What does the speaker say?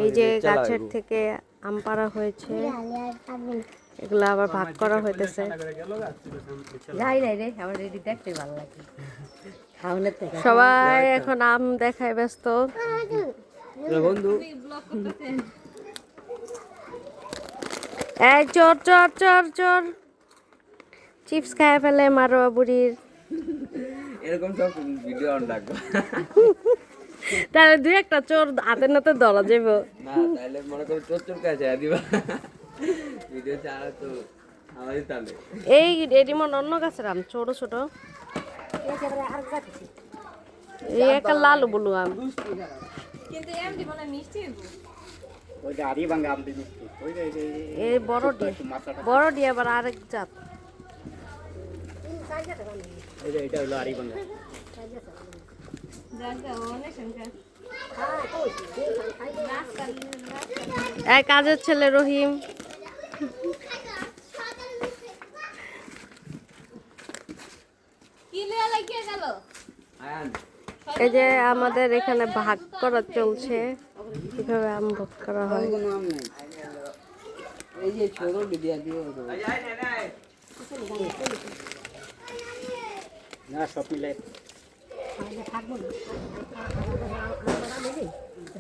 এই যে গাছের থেকে আম পাড়া হয়েছে, এগুলো আবার ভাগ করা হইতেছে। সবাই এখন আম দেখায় ব্যস্ত। এই চোর চোর চোর চোর, চিপস খায় ফেলে মারোয়া বুড়ির। এরকম সব ভিডিও অন রাখবো। তাহলে দুই একটা চোর হাতে নাতে ধরা যাবো না, তাহলে মনে করো চোর চোর কাছে দিবা ভিডিও ছাড়া তো আমারই তাহলে। এই এডিমন অন্য গাছের আম, ছোট ছোট। এই একটা লাল বলু আম, কিন্তু এমডি মনে মিষ্টি ওইটা আরি ভাঙা আমটি মিষ্টি ওইটা এই বড় ডি আবার আরেক জাত। এটা হলো আরি ভাঙা। জায়গা অনেক সংখ্যা এক কাজের ছেলে রহিম। কি লিয়া লাগিয়ে গেল। আয়ান এই যে আমাদের এখানে ভাগ করা চলছে, কিভাবে আম ভাগ করা হয়। কোনো আম নাই, এই যে ছোট ভিডিও দিও না সব মিলে